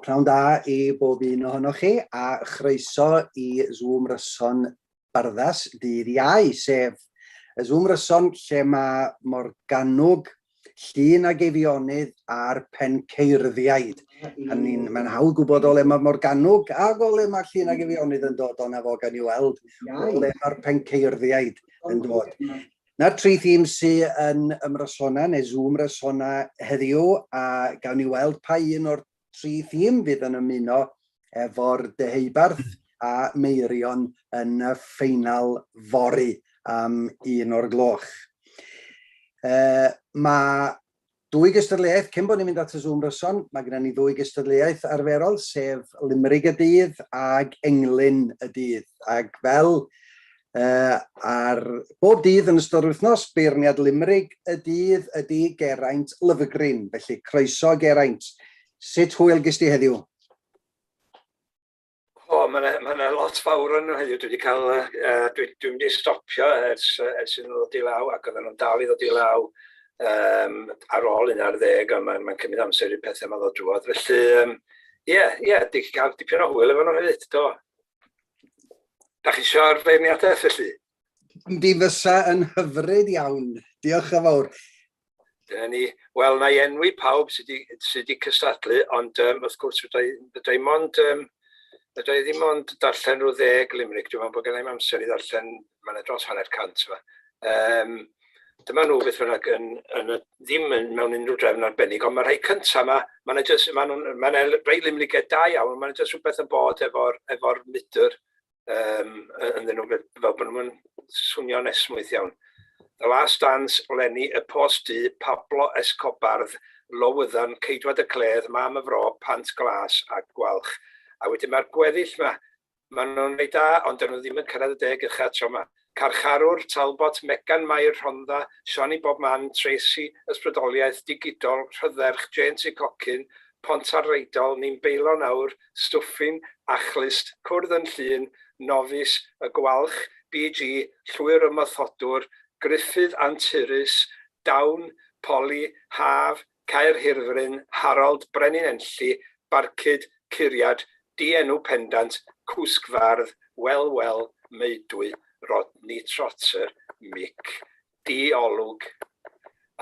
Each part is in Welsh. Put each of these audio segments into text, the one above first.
pnawn da I bob un ohonoch chi a chroeso I Zoomryson Barddas dydd Iau, sef y Zoomryson lle mae Morgannwg, Llŷn ac Eifionydd a'r Penceirddiaid. Mae'n hawdd gwybod o le mae Morgannwg ac o le mae Llŷn ac Eifionydd yn dod o'na fo gan I weld o le mae'r Penceirddiaid yn dod. Na'r tri thîm sydd yn ymrysona neu Zoomrysona heddiw a gawn ni weld pa un o'r tri thîm fydd yn ymuno efo'r deheubarth a Meuryn yn y ffeinal fory am 1 o'r gloch. Mae dwy gystadleuaeth, cyn bod ni'n mynd at y Zoomryson, mae gennym ni ddwy gystadleuaeth arferol, sef Limrig y dydd ag Englyn y dydd. Ac fel ar bob dydd yn ystod wythnos, beirniad Limrig y dydd ydy Geraint Lyfrgryn, felly croeso Geraint. Sut hwyl gys ti heddiw? Mae lot fawr yn heddiw. Dwi'n mynd I stopio ers yn ddod I law, ac oedden nhw'n dal I ddod I law ar ôl 11, a mae'n cymryd amser I pethau yma ddod drwodd. Felly, di cael dipyn o hwyl efo nhw hefyd, do. Da chi eisiau'r feirniadaeth felly? Di fysa yn hyfryd iawn. Diolch yn fawr. Wel, na I enwi pawb sydd wedi cystadlu, ond wrth gwrs fydda I ddim ond darllen rhyw 10 limrig. Dwi'n meddwl bod gen I'm amser I ddarllen, mae'n dros 100 yma. Dyma nhw beth bynnag ddim mewn unrhyw drefn arbennig, ond mae rhai cyntaf yma, mae'n rhai limrigau da iawn, mae'n jyst rhywbeth yn bod efo'r midr ynddyn nhw, fel bod nhw'n swnio nesmwyth iawn. The Last Dance, Lenny, y Post Du, Pablo Escobardd, Lowyddan, Ceidwad y Cledd, Mam y Fro, Pant Glas a Gwalch. A wedyn mae'r gweddill yma, maen nhw'n rhaid da, ond nhw ddim yn cyrraedd y 10 ucha tro yma. Carcharwr, Talbot, Megan Mae'r Rhondda, Siani Bobman, Tracy, Ysbrydoliaeth, Digidol, Rhydderch, James I Cocyn, Pontarreidol, Ni'n Beilo Nawr, Stwffin, Achlist, Cwrdd yn Llŷn, Nofis, Y Gwalch, BG, Llwyr y Mythodwr, Griffydd Anturus, Dawn, Poli, Haf, Caerhirfryn, Harold, Brenin Enlli, Barcud, Curiad, Dienw Pendant, Cwsgfardd, Wel, Meudwy, Rodney Trotter, Mic, Olwg,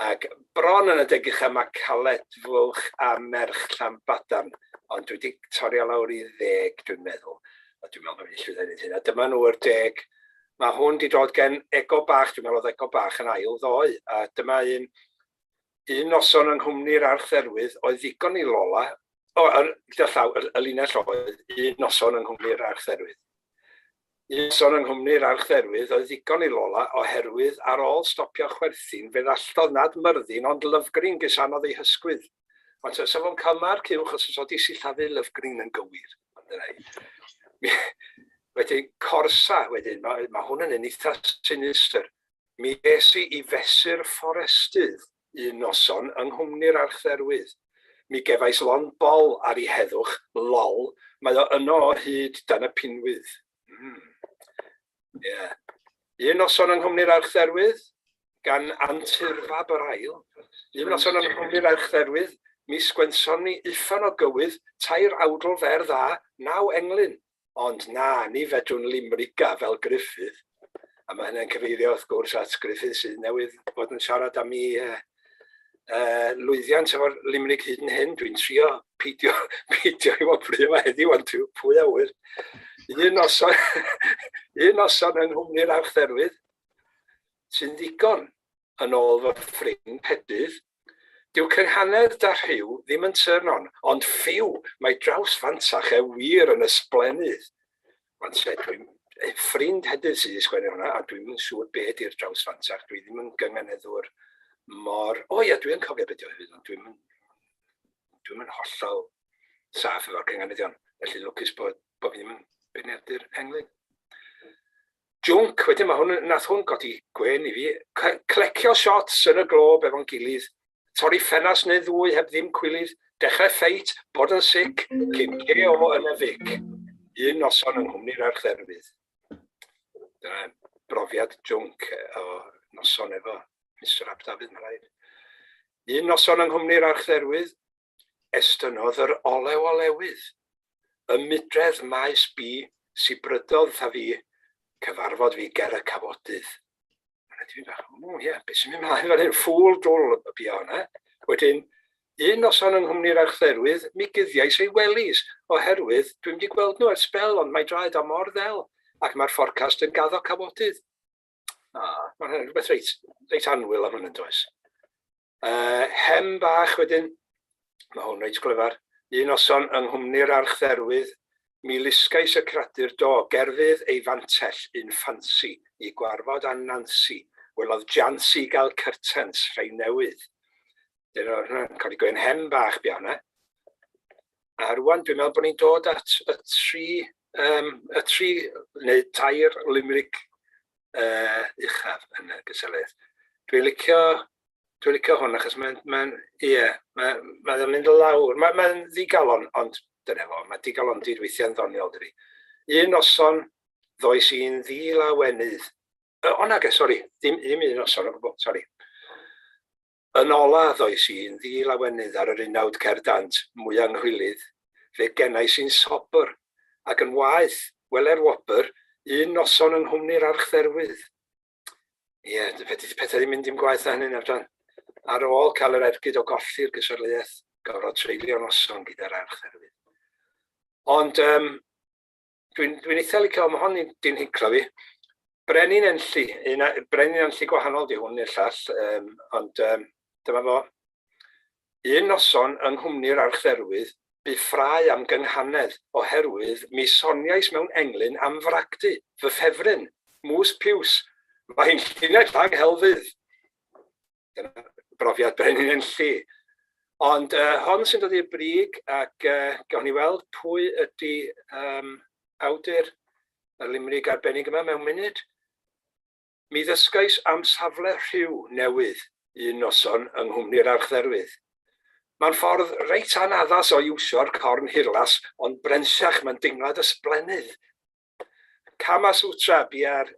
ac bron yn y 10 ucha mae Caledfwlch a Merch Llanbadarn, ond dwi wedi torri lawr I 10, dwi'n meddwl. A dwi'n meddwl bod fi'n llwyddo hynny. Dyma nhw'r 10. Mae hwn wedi dod gen Ego Bach, dwi'n meddwl oedd Ego Bach yn ail ddoe, a dyma un noson yng Nghwmni'r Archtherwydd oedd ddigon I Lola, y linell oedd, un noson yng Nghwmni'r Archtherwydd. Un noson yng Nghwmni'r Archtherwydd oedd ddigon I Lola oherwydd ar ôl stopio chwerthin, fe ddallodd nad Myrddin, ond Lyfgrin gysanodd ei hysgwydd. Ond sa fo'n cael marc uwch os oedd I sillafu Lyfgrin yn gywir. Wedyn, Corsa, wedyn, mae hwn yn eitha sinister. Mi es I fesur fforestydd un noson yng Nghwmni'r Archtherwydd. Mi gefais lon bol ar ei heddwch, lol, mae o yno hyd dan y pinwydd. Un noson yng Nghwmni'r Archtherwydd, gan Anturfab yr Ail. Un noson yng Nghwmni'r Archtherwydd, mi sgwenson ni uffan o gywydd, 2 awdl fer dda, 9 englyn. Ond na, ni fedrwn limriga fel Griffydd. A mae hynny'n cyfeirio wrth gwrs at Griffydd sydd newydd fod yn siarad am ei lwyddiant efo'r limrig hyd yn hyn. Dwi'n trio peidio I wobru yma heddiw, ond pwy awyr. Un noson yng Nghwmni'r Archtherwydd sy'n ddigon yn ôl fy ffrind Pedydd. Dyw cynhanedd da rhyw ddim yn turn on, ond ffiw, mae draws fantach wir yn ysblenydd. Dwi'n ffrind Hedydd sydd I sgwennu hwnna, a dwi'n mynd siŵr beth i'r draws fantach. Dwi ddim yn gyngeneddwr mor... dwi'n cofio beth yw hefyd, ond dwi'n mynd hollol saff efo'r gyngeneddion. Felly lwcus bod fi ddim yn beirniadur englyn. Jwnc, wedyn nath hwn godi gwen I fi. Clecio shots yn y glob efo'n gilydd. Torri ffenas neu ddwy heb ddim cwilydd, dechrau ffeit, bod yn sic, cyn KO yn y fic. Un noson yng Nghwmni'r Archtherwydd. Dyna brofiad jwnc o noson efo Mr Abdafydd, mae'n rhaid. Un noson yng Nghwmni'r Archtherwydd, estynodd yr olew olewydd. Y mydredd maes bi si brydodd tha fi, cyfarfod fi ger y cafodydd. Beth sy'n mynd mlaen fan hyn, ffwl drwl y bia hwnna. Wedyn, un noson yng nghwmni'r archdderwydd, mi gyddiais ei welis, oherwydd dwi'n wedi gweld nhw ar sbel, ond mae draed o mor ddel, ac mae'r fforcast yn gaddo cafodydd. Mae'n rhywbeth reit anwyl am hynny'n does. Hem bach wedyn, mae hwn reit glyfar, un noson yng nghwmni'r archdderwydd, mi lusgais y cradur do gerfydd ei fantell un ffansi i gwarfod â Nancy, welodd Jancy gael curtains rhai newydd. Dyna'n cael ei gwein hem bach bia hwnna. A rwan dwi'n meddwl bod ni'n dod at y tri neu tair limerick uchaf yn y gyseledd. Dwi'n licio hwn achos mae'n mynd o lawr. Mae'n ddigalon, ond dyna fo, mae digalon dydweithio'n ddoniol dydi. Un noson ddoes i'n ddilawenydd. Ddim un noson o gwbl, sori. Yn ola ddoes i'n ddilawenydd ar yr unawd cerdant mwy anghwylydd, fe gennau sy'n sobr, ac yn waith, weler wobr, un noson yng nghwmni'r archdderwydd. Pethau ddim mynd i'n gwaith na hynny nawr. Ar ôl cael yr ergyd o golli'r gysylltiaeth, gofod treulio noson gyda'r archdderwydd. Ond dwi'n eitha licio, mae hon di'n hiclo fi. Brenin enlli gwahanol di hwn i'r llall, ond dyma fo. Un noson yng nghwmni'r archdderwydd, bu ffrau am gynghanedd oherwydd mi soniais mewn englyn am fragdy, fy ffefryn, mwys piws, mae'n llinell lang helfydd. Dyna brofiad brenin enlli. Ond hon sy'n dod i'r brig ac gawn ni weld pwy ydy awdur y limerick arbennig yma mewn munud. Mi ddysgais am safle rhyw newydd un noson yng nghwmni'r archdderwydd. Mae'n ffordd reit anaddas o iwsio'r corn hirlas, ond brensiach mae'n dinglad ysblenydd. Kama Sutra bia'r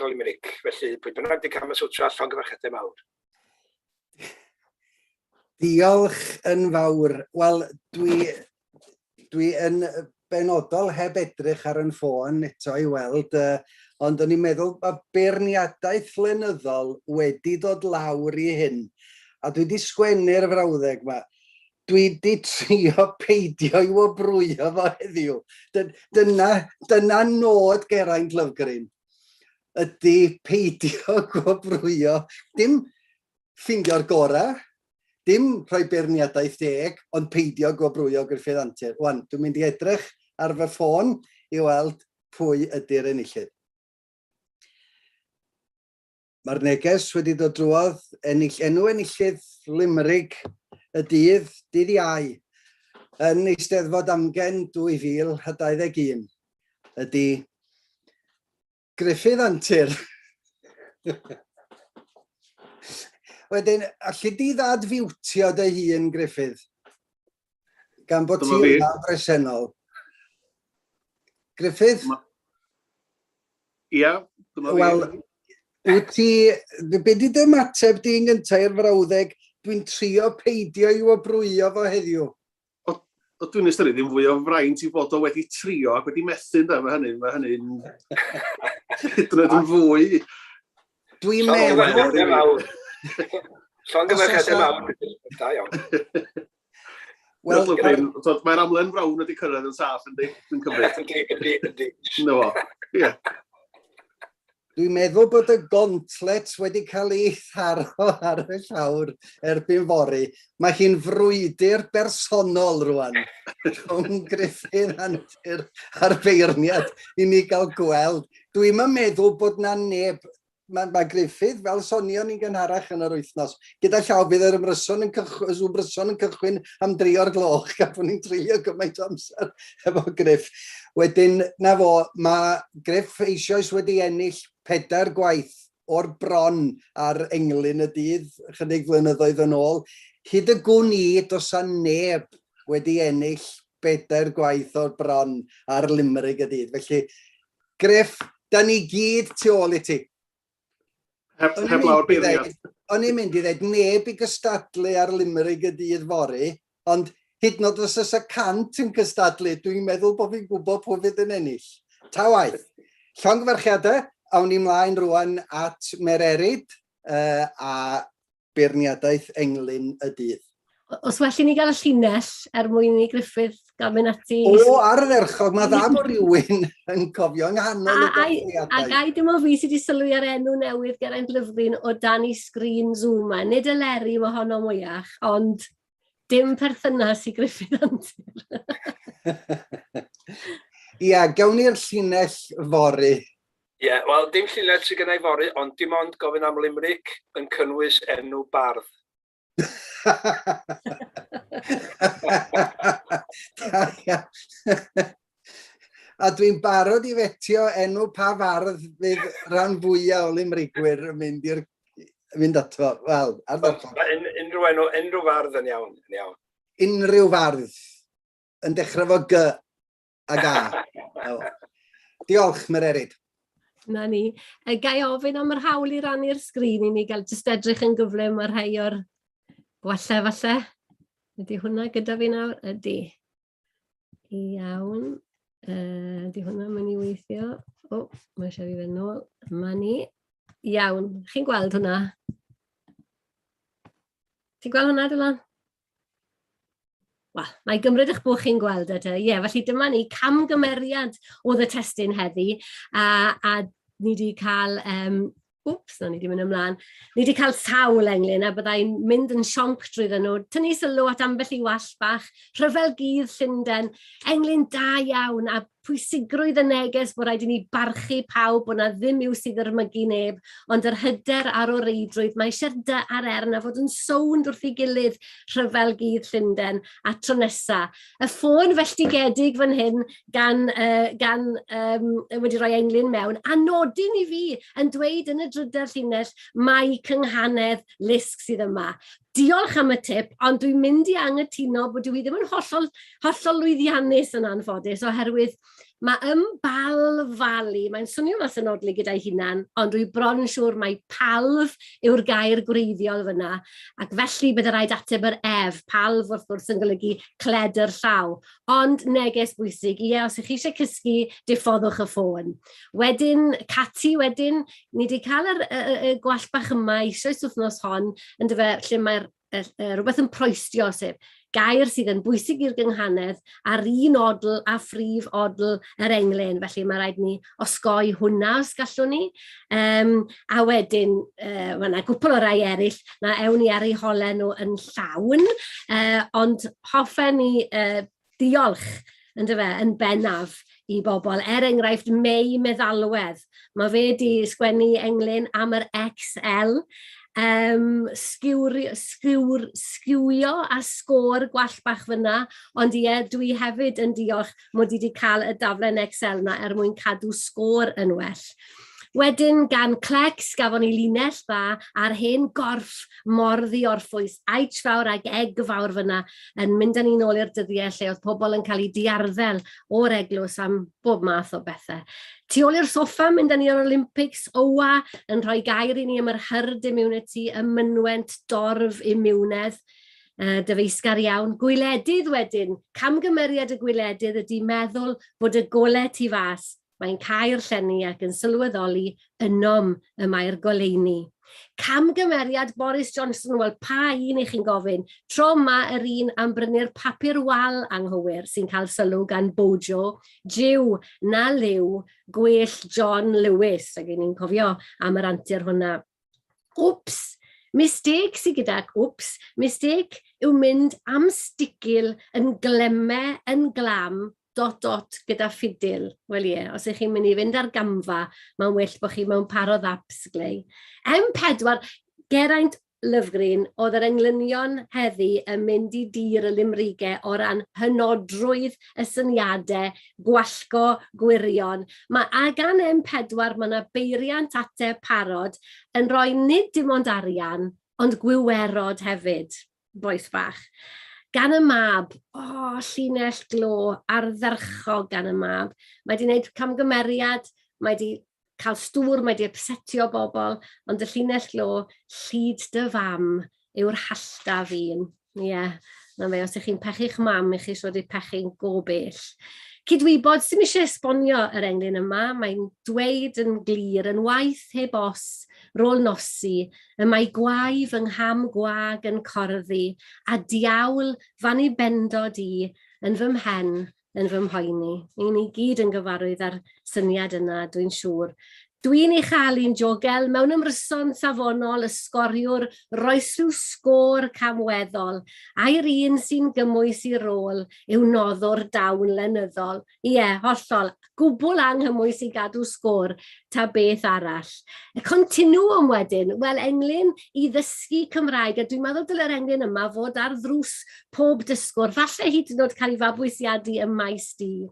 limerick, felly pwy bynnag di Kama Sutra llongyfarchiadau mawr. Diolch yn fawr. Wel, dwi yn benodol heb edrych ar yn ffôn eto i weld, ond o'n i'n meddwl mae beirniadaeth flynyddol wedi dod lawr i hyn. A dwi wedi sgwennu'r frawddeg yma. Dwi wedi trio peidio i wobrwyo fo heddiw. Dyna nod Geraint Lyfgren. Ydy peidio wobrwyo. Dim ffindio'r gorau, dim rhoi beirniadaeth deg, ond peidio wobrwyo Gruffydd Antur. Wan, dwi'n mynd i edrych ar fy ffôn i weld pwy ydy'r enillydd. Mae'r neges wedi dod drwodd enw enillydd limerick y dydd Iau yn Eisteddfod AmGen 2021 ydy Gruffydd Antur. Wedyn, allu di ddad fiwtio dy hun, Gruffydd? Gan bod ti yma bresennol. Gruffydd? Ia, dyma fi. Wyt ti, be di dy ymateb di'n gyntaf i'r frawddeg, dwi'n trio peidio i wobrwyo fo heddiw? O dwi'n ystyried ddim fwy o fraint i fod o wedi trio ac wedi methu, mae hynny'n dryd yn fwy. Dwi'n meddwl... Llongyfarchiadau mawr. Da iawn. Mae'r amlen frawd wedi cyrraedd yn saff yn dwi'n cymryd. Yndi. Dwi'n meddwl bod y gontlet wedi cael ei tharo ar y llawr erbyn fori. Mae hi'n frwydr bersonol rwan. Rhwng Gruffydd Antur a'r beirniad i ni gael gweld. Dwi'n meddwl bod na neb. Mae Gruffydd, fel sonion ni'n gynharach yn yr wythnos, gyda llaw bydd yr Zoomryson yn cychwyn am 3 o'r gloch, gan bod ni'n trilio gymaint o amser efo Gruff. Wedyn, na fo, mae Gruff eisoes wedi ennill 4 gwaith o'r bron ar englyn y dydd, chydig flynyddoedd yn ôl. Hyd y gwn i, does a neb wedi ennill 4 gwaith o'r bron ar limerick y dydd. Felly, Gruff, da ni gyd tu ôl i ti. Heb lawr beirniad. O'n i'n mynd i ddweud neb i gystadlu ar limerick y dydd fori, ond hyd yn oed os oes y 100 yn cystadlu, dwi'n meddwl bod fi'n gwybod pwy fydd yn ennill. Ta waith. Llongyfarchiadau, awn ni mlaen rwan at Meuryn a beirniadaeth englyn y dydd. Os well i ni gael y llinell mwyn i Griffith gael mynd ati... O, ar yr erchog, mae dda bod rhywun yn cofio yng nghanol y gofriadau. A gai dim o fi sydd wedi sylwi ar enw newydd Geraint Lyfryn o dan i sgrin Zoom a. Nid y leri mae honno mwyach, ond dim perthynas i Griffith Antur. Ia, gawn ni'r llinell fori. Ie, wel, dim llinell sydd gennau fori, ond dim ond gofyn am limerick yn cynnwys enw bardd. A dwi'n barod i fetio enw pa fardd fydd rhan fwyaf o limrigwyr yn mynd ato. Wel, Unrhyw fardd yn iawn. Unrhyw fardd yn dechrau fo G a G. Diolch, Meuryn. Na ni. Gai ofyn am yr hawl i rannu'r sgrin i ni gael jyst edrych yn gyflym ar rhai o'r gwella falle. Ydy hwnna gyda fi nawr? Ydy. Iawn. Ydy hwnna mynd i weithio. O, mae eisiau fi fynd nôl. Yma ni. Iawn. Chi'n gweld hwnna? Ti'n gweld hwnna, Dylan? Wel, mae gymryd eich bod chi'n gweld ydy. Ie, felly dyma ni camgymeriad oedd y testyn heddi. A ni wedi cael... na ni wedi mynd ymlaen. Ni wedi cael sawl englyn a byddai'n mynd yn sionc drwyddyn nhw. Tynnu sylw at ambell i wall bach, rhyfel gydd Llundain, englyn da iawn a pwysigrwydd y neges bod rhaid i ni barchu pawb bod na ddim i'w sydd yrmygu neb, ond yr hyder ar o reidrwydd, mae eisiau dy ar erna fod yn sownd wrth ei gilydd rhyfel gydd Llundain a tro nesa. Y ffôn felltigedig fan hyn gan wedi rhoi englyn mewn, a nodyn i fi yn dweud yn y drydar llinell mae cynghanedd lisg sydd yma. Diolch am y tip, ond dwi'n mynd i anghytuno bod dwi ddim yn hollol lwyddiannus yn anffodus, oherwydd mae balfalu, mae'n swnio mas yn odli gyda'i hunan, ond dwi bron yn siŵr mae palf yw'r gair gwreiddiol fyna, ac felly bydd rhaid ateb yr ef, palf wrth gwrs yn golygu cledr llaw, ond neges bwysig, ie, os ych chi eisiau cysgu, diffoddwch y ffôn. Wedyn, Cati wedyn, ni wedi cael y gwall bach yma eisoes wythnos hon, yn dyfe lle mae'r rhywbeth yn proestio, sef gair sydd yn bwysig i'r gynghanedd a'r un odl a phrif odl yr englyn. Felly mae rhaid ni osgoi hwnna os gallwn ni. A wedyn, mae yna gwpl o rai eraill, na ewn ni ar ei holen nhw yn llawn, ond hoffen ni diolch yn bennaf i bobl. Enghraifft, Mei Meddalwedd. Mae fe wedi sgwennu englyn am yr XL, sgiwio a sgôr gwall bach fyna, ond ie, dwi hefyd yn diolch mod i wedi cael y daflen Excel na mwyn cadw sgôr yn well. Wedyn, gan Clecs, gafon ni linell dda a'r hen gorff morddi orffwys, aich fawr ag eg fawr fyna yn mynd â ni nôl i'r dyddiau lle oedd pobl yn cael ei diarddel o'r eglwys am bob math o bethau. Tu ôl i'r soffa, mynd â ni o'r Olympics, Owa yn rhoi gair i ni am yr herd immunity, ymynwent dorf immunedd, dyfeisgar iawn. Gwyledydd wedyn, camgymeriad y gwyledydd ydy meddwl bod y golau tu fas. Mae'n cael llenni ac yn sylweddoli ynom y mae'r goleuni. Camgymeriad Boris Johnson, wel pa un i chi'n gofyn, tro yma yr un am brynu'r papur wal anghywir sy'n cael sylw gan Bojo, Jiw na liw, gwell John Lewis, ac ni'n cofio am yr antur hwnna. Wps, mistake sy'n gyda, mistake yw mynd am stigil yn glemau yn glam, gyda ffidil. Wel ie, os ych chi'n mynd i fynd ar gamfa, mae'n well bod chi mewn parodd apps glei. M4, Geraint Lyfryn, oedd yr englynion heddi yn mynd i dir y limrigau o ran hynodrwydd y syniadau, gwallgo gwirion. A gan M4, mae yna beiriant ateb parod yn rhoi nid dim ond arian, ond gwiwerod hefyd, boes bach. Gan y mab, llinell glo, ardderchog gan y mab. Mae wedi gwneud camgymeriad, mae wedi cael stŵr, mae wedi upsetio bobl, ond y llinell glo, llyd dy fam yw'r hallta fi'n. Ie, Na fe, os ych chi'n pechu'ch mam, ych chi siwr i pechu'n go bell. Cydwybod, sy'n eisiau esbonio yr englyn yma, mae'n dweud yn glir, yn waith heb os, rôl nosi, y mae gwaif yng ngham gwag yn corddi, a diawl fan i bendod i, yn fy mhen, yn fy mhoeni. Ni gyd yn gyfarwydd ar syniad yna, dwi'n siŵr. Dwi'n ei chael i'n jogel mewn ymryson safonol ysgoriwr, roes rhyw sgôr camweddol, a'r un sy'n gymwys i rôl yw noddwr dawn lenyddol. Ie, hollol, gwbl anghymwys i gadw sgôr, ta beth arall. Y continuum wedyn, wel englyn i ddysgu Cymraeg, a dwi'n meddwl dylai'r englyn yma fod ar ddrws pob dysgwr, falle hyd yn oed cael ei fabwysiadu ym maes di.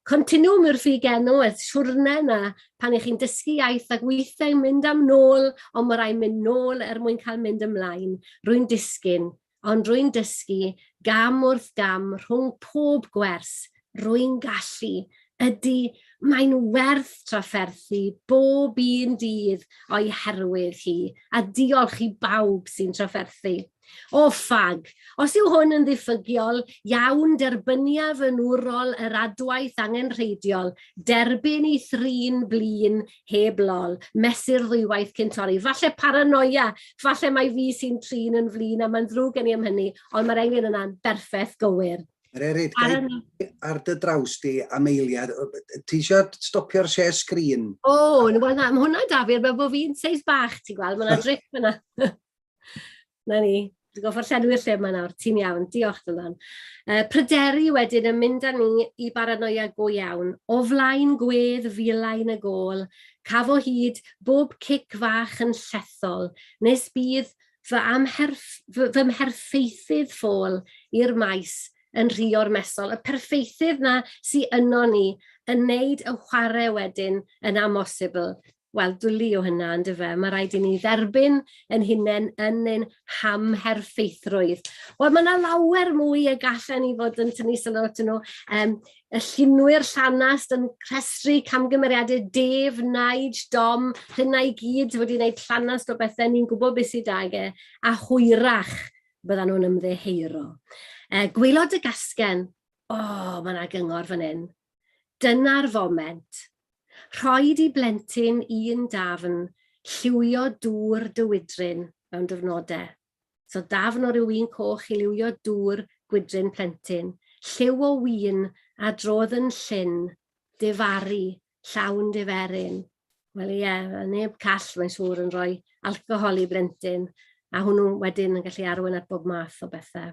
Continuum yw'r ffigenw, y siwrne yna pan ych chi'n dysgu iaith ac weithiau'n mynd am nôl, ond mae rhaid mynd nôl mwyn cael mynd ymlaen. Rwy'n disgyn, ond rwy'n dysgu gam wrth gam rhwng pob gwers. Rwy'n gallu. Ydy, mae'n werth trafferthu bob un dydd o'i herwydd hi, a diolch i bawb sy'n trafferthu. O ffag, os yw hwn yn ddiffygiol, iawn derbyniaf yn wrol yr adwaith angenrheidiol, derbyn i thrin blin heb lol, mesur ddwywaith cyn torri. Falle paranoia, falle mae fi sy'n trin yn flin, a mae'n ddrwg gen i am hynny, ond mae'r englyn yna'n berffaith gywir. Eryt, ar dy draws di am eiliad, ti eisiau stopio'r share screen? O, mae hwnna Dafydd, mae bod fi'n seis bach, ti'n gweld, mae'n drip yna. Na ni. Dwi'n goffo'r llenwi'r lle yma nawr, ti'n iawn, diolch Dylan. Pryderu wedyn yn mynd â ni i baranoia go iawn, o flaen gwedd filain y gôl, cafo hyd bob cic fach yn llethol, nes bydd fy mherffeithydd ffôl i'r maes yn rhio'r mesol. Y perfeithydd na sy'n yno ni yn neud y chwarae wedyn yn amosibl. Wel, dwlu o hynna, yn dyfe. Mae rhaid i ni dderbyn yn hunain yn ein hamherffeithrwydd. Wel, mae yna lawer mwy y gallen ni fod yn tynnu sylw atyn nhw. Y llunwyr llanast yn crestru camgymeriadau Dave, Nige, Dom, hynna i gyd wedi gwneud llanast o bethau ni'n gwybod beth sydd ag a hwyrach byddan nhw'n ymddeheiro. Gwylod y gasgen, mae yna gyngor fan hyn. Dyna'r foment. Rhoed i blentyn un dafn, lliwio dŵr dywydryn mewn dyfnodau. So dafn o ryw un coch i liwio dŵr gwydryn plentyn. Lliw o wyn a drodd yn llyn, difaru, llawn diferyn. Wel ie, neb call mae'n siŵr yn rhoi alcohol i blentyn, a hwnnw wedyn yn gallu arwain at bob math o bethau.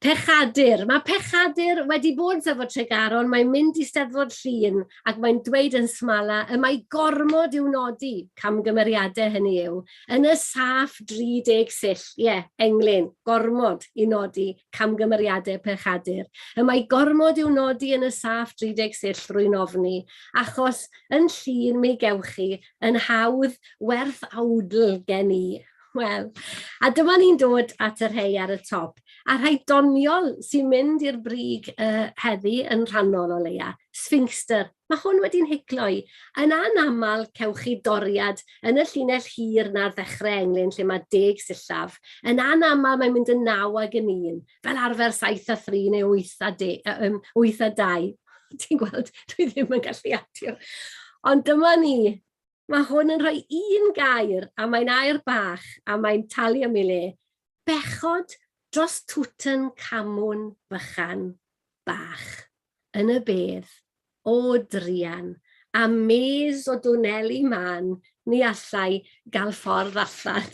Pechadur. Mae pechadur wedi bod sefo Tregaron, mae'n mynd i Eisteddfod Llŷn ac mae'n dweud yn smala y mae gormod i'w nodi, camgymeriadau hynny yw, yn y saff 30 sill. Ie, englyn, gormod i nodi camgymeriadau pechadur. Y mae gormod i'w nodi yn y saff 30 sill rwy'n ofni, achos yn Llŷn mi gewch chi yn hawdd werth awdl gen i. Wel, a dyma ni'n dod at y rhai ar y top. A rhai doniol sy'n mynd i'r brig heddi yn rhannol o leia. Sphinxter. Mae hwn wedi'n hicloi. Yn anaml cewch chi doriad yn y llinell hir na'r ddechrau englyn lle mae 10 sillaf. Yn anaml mae'n mynd yn 9 ag yn 1. Fel arfer 7 a 3 neu 8 a 2. Ti'n gweld? Dwi ddim yn gallu adio. Ond dyma ni. Mae hwn yn rhoi un gair, a mae'n air bach, a mae'n talu am ei le. Bechod dros twtyn camwn bychan bach. Yn y bedd, o drian, a mes o dwneli man, ni allai gael ffordd allan.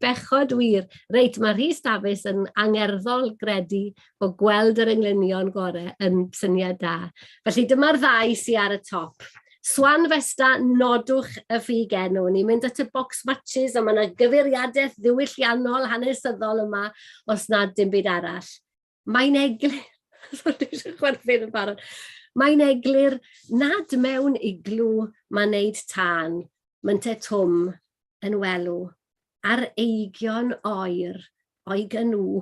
Bechod wir. Reit, mae Rhys Davies yn angerddol gredu o gweld yr englynion gorau yn syniad da. Felly dyma'r ddau sy'n ar y top. Swan Festa, nodwch y ffigenw. Ni'n mynd at y box matches, a mae yna gyfeiriadaeth ddiwylliannol hanesyddol yma, os nad dim byd arall. Mae'n eglur, mae'n eglur nad mewn iglw mae'n neud tân, mae'n te twm yn welw, ar eigion oer, o'i gynw,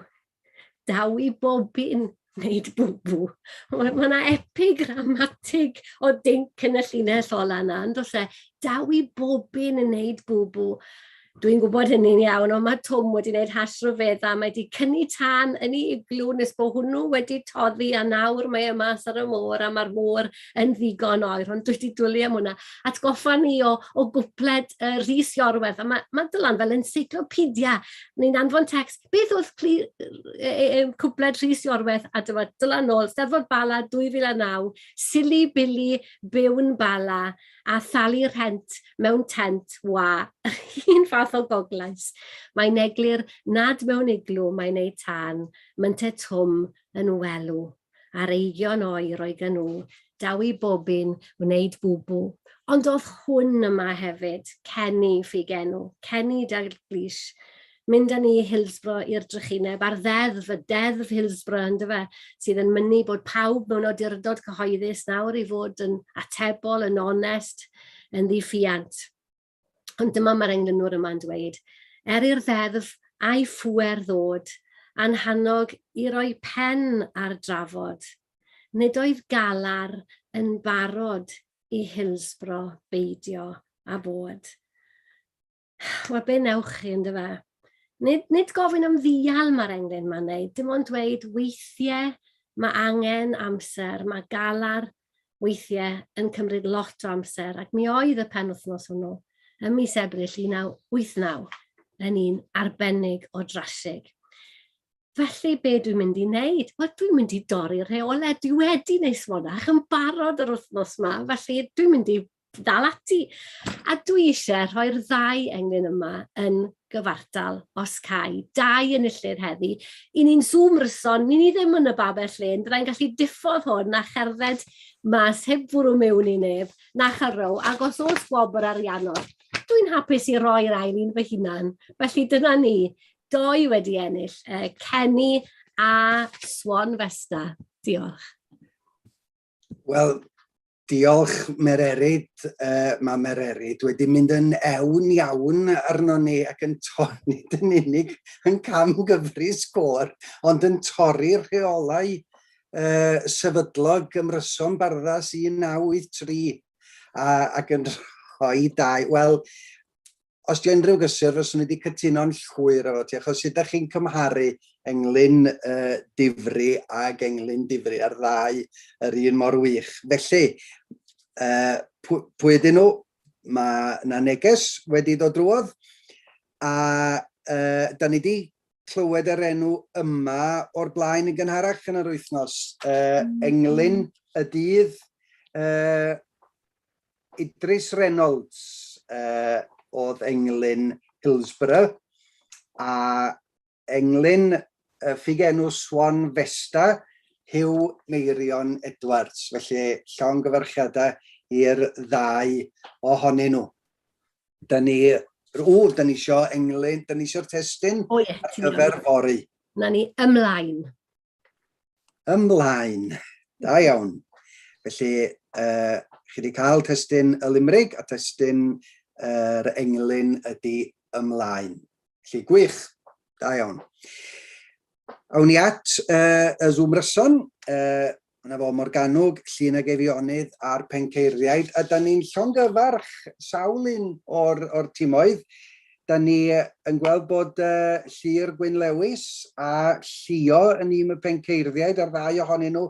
daw i bobyn, wneud bwbw. Mae yna epigrammatig o dinc yn y llinell ola yna, yn does e? Daw i bobyn yn wneud bwbw. Dwi'n gwybod hynny'n iawn, ond mae Twm wedi gwneud hasrofedd a mae wedi cynnu tan yn ei iglw nes bod hwnnw wedi toddi a nawr mae yma ar y môr a mae'r môr yn ddigon oer, ond dwi wedi dwlu am hwnna. Atgoffa ni o gwpled Rhys Iorwerth, a mae Dylan fel encyclopedia. Ni'n anfon text, beth oedd cwpled Rhys Iorwerth a Dylan ôl, Eisteddfod Bala 2009, Sili Bili, Byw'n Bala a thalu rhent mewn tent wa. Un fath o goglais. Mae'n eglur nad mewn iglw mae'n ei tan, mynte Twm yn welw. A'r eigion oer o'i ganw, daw i bobyn wneud bwbw. Ond oedd hwn yma hefyd, Cenni ffigenw, Cenni Dalglis, mynd â ni i Hillsborough i'r drychineb a'r ddeddf, y deddf Hillsborough ynddo fe, sydd yn mynnu bod pawb mewn awdurdod cyhoeddus nawr i fod yn atebol, yn onest, yn ddiffiant. Ond dyma mae'r englynwr yma'n dweud, i'r ddeddf a'i phwer ddod, anhannog i roi pen ar drafod. Nid oedd galar yn barod i Hillsborough beidio a bod. Wel, be newch chi ynddo fe? Nid gofyn am ddial mae'r englyn ma'n neud, dim ond dweud weithiau mae angen amser, mae galar weithiau yn cymryd lot o amser, ac mi oedd y penwythnos hwnnw ym mis Ebrill 1989 yn un arbennig o drasig. Felly, be dwi'n mynd i wneud? Wel, dwi'n mynd i dorri rheolau. Dwi wedi wneud swonach yn barod yr wythnos yma, felly dwi'n mynd i ddal ati. A dwi eisiau rhoi'r ddau englyn yma yn gyfartal os cai. Dau enillydd heddi. I ni'n Zoomryson, ni ddim yn y babell Llŷn, byddai'n gallu diffodd hwn a cherdded mas heb fwrw mewn i neb, na charrow, ac os oes gwobr ariannol. Dwi'n hapus i roi'r AR-LEIN fy hunan. Felly dyna ni, doi wedi ennill, Cenni a Swan Festa. Diolch. Wel, diolch Meuryn. Mae Meuryn wedi mynd yn ewn iawn arno ni ac yn torri yn unig yn camgyfri sgôr, ond yn torri'r rheolau sefydlog ymryson Barddas 1983 ac yn rhoi dau. Wel, os di unrhyw gysur, fyswn i wedi cytuno'n llwyr efo ti, achos ydych chi'n cymharu englyn difri ag englyn difri ar ddau yr un mor wych. Felly, pwy ydyn nhw? Mae na neges wedi dod drwodd, a da ni wedi clywed yr enw yma o'r blaen yn gynharach yn yr wythnos. Englyn y dydd, Idris Reynolds oedd englyn Hillsborough, a englyn ffigenw Swan Festa, Huw Meurion Edwards. Felly, llongyfarchiadau i'r ddau ohonyn nhw. Da ni isio englyn, da ni isio'r testyn ar gyfer fori. Na ni ymlaen. Ymlaen. Da iawn. Felly, chi wedi cael testyn y limrig a testyn yr englyn ydy ymlaen. Felly, gwych. Da iawn. Awn ni at y Zoomryson. Yna fo Morgannwg, Llŷn ag Eifionydd a'r Penceirddiaid. A da ni'n llongyfarch sawl un o'r timoedd. Da ni yn gweld bod Llyr Gwyn Lewis a Llio yn un y Penceirddiaid a'r ddau ohonyn nhw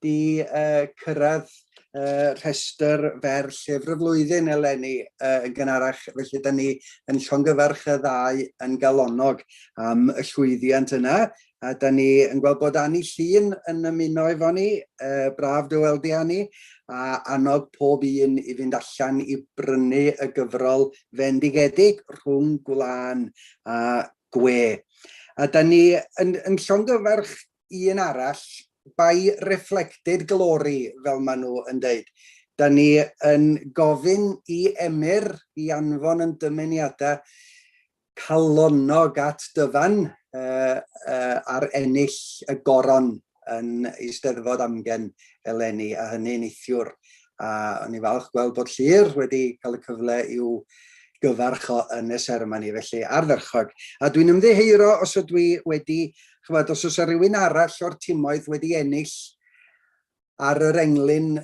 di cyrraedd rhestr fer llyfr y flwyddyn eleni yn gynharach. Felly da ni yn llongyfarch y ddau yn galonog am y llwyddiant yna. A da ni yn gweld bod Ani Llŷn yn ymuno efo ni, braf dy weld i Ani, a annog pob un i fynd allan i brynu y gyfrol fendigedig rhwng gwlan a gwe. A da ni yn llongyfarch un arall, by reflected glory, fel maen nhw yn deud. Da ni yn gofyn i Emyr i anfon yn dymuniadau calonog at dyfan ar ennill y goron yn Eisteddfod AmGen eleni, a hynny'n eithiwr. A o'n i falch gweld bod Llyr wedi cael y cyfle i'w gyfarch o yn y seremoni, felly ardderchog. A dwi'n ymddiheuro os ydw i wedi, os oes rhywun arall o'r timoedd wedi ennill ar yr englyn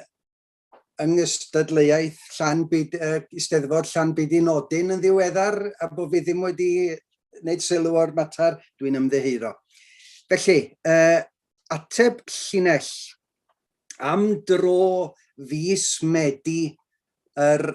yng ngystadleuaeth Eisteddfod Llanbyd Nodyn yn ddiweddar a bod fi ddim wedi wneud sylw o'r mater, dwi'n ymddiheuro. Felly, ateb llinell am dro fis Medi yr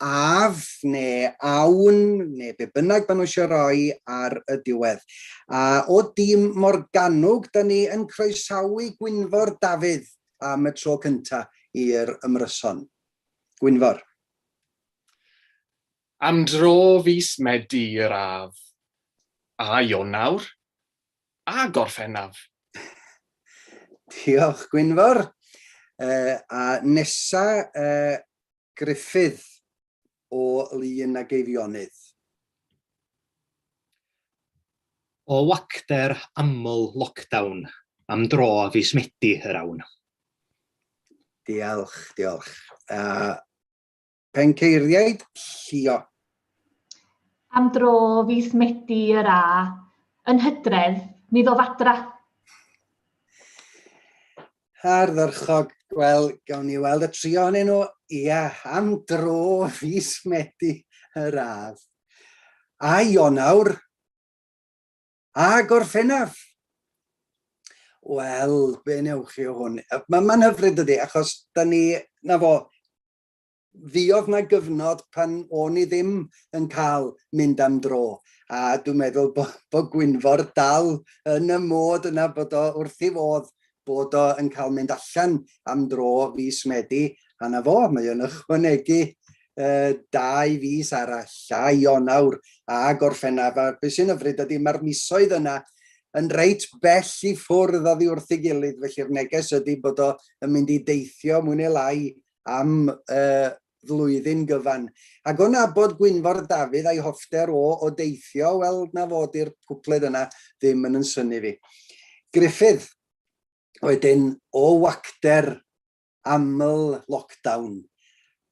af neu awn neu be bynnag maen nhw eisiau roi ar y diwedd. A o dîm Morgannwg, da ni yn croesawu Gwynfor Dafydd am y tro cyntaf i'r ymryson. Gwynfor. Am dro fis Medi yr af, a Ionawr, a Gorffennaf. Diolch, Gwynfor. A nesa, Gruffydd o Llŷn ac Eifionydd. O wacder aml lockdown, am dro fis Medi yr awn. Diolch, diolch. Penceirddiaid, Llio. Am dro fis Medi yr a, yn Hydref, mi ddof adra. Ardderchog, wel, gawn ni weld y trio hynny nhw. Ia, am dro fis Medi yr af. A Ionawr. A Gorffennaf. Wel, be newch chi o hwn? Mae'n hyfryd ydy, achos da ni, na fo, fiodd na gyfnod pan o'n i ddim yn cael mynd am dro. A dwi'n meddwl bod Gwynfor dal yn y mod yna bod o wrth i fodd bod o yn cael mynd allan am dro fis Medi. A na fo, mae o'n ychwanegu 2 fis arall, a Ionawr a Gorffennaf. A beth sy'n hyfryd ydy, mae'r misoedd yna yn reit bell i ffwrdd oddi wrth ei gilydd, felly'r neges ydy bod o yn mynd i deithio mwy neu lai am flwyddyn gyfan. Ac o'n nabod Gwynfor Dafydd a'i hoffter o deithio, wel na fod i'r cwpled yna ddim yn synnu fi. Gruffydd, wedyn o wacder aml lockdown,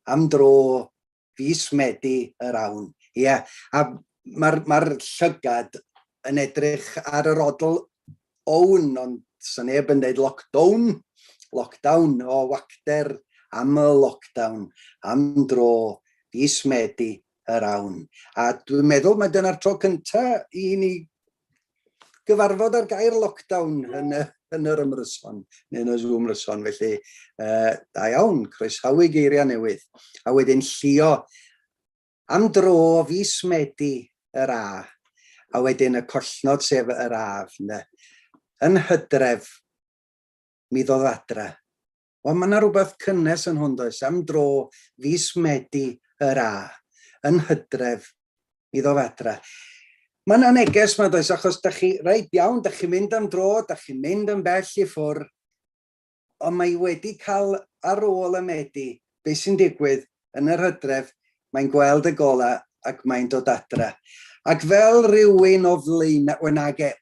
am dro fis Medi yr awn. Ie, a mae'r llygad yn edrych ar yr odl own, ond sy'n neb yn dweud lockdown o wacder aml lockdown, am dro fis Medi yr awn. A dwi'n meddwl mae dyna'r tro cyntaf i ni gyfarfod ar gair lockdown yn yr ymryson, neu yn y Zoomryson, felly da iawn, croesawu geiriau newydd. A wedyn Llio, am dro fis Medi yr a, a wedyn y collnod sef yr af, yn Hydref, mi ddodd adra. Wel, mae yna rhywbeth cynnes yn hwn, does, am dro fis Medi yr a, yn Hydref, mi ddodd adra. Mae'n aneges yma, does, achos da chi, reit iawn, da chi'n mynd am dro, da chi'n mynd yn bell i ffwrdd, ond mae wedi cael ar ôl y Medi, beth sy'n digwydd yn yr Hydref, mae'n gweld y gola ac mae'n dod adra. Ac fel rhywun o flaenau,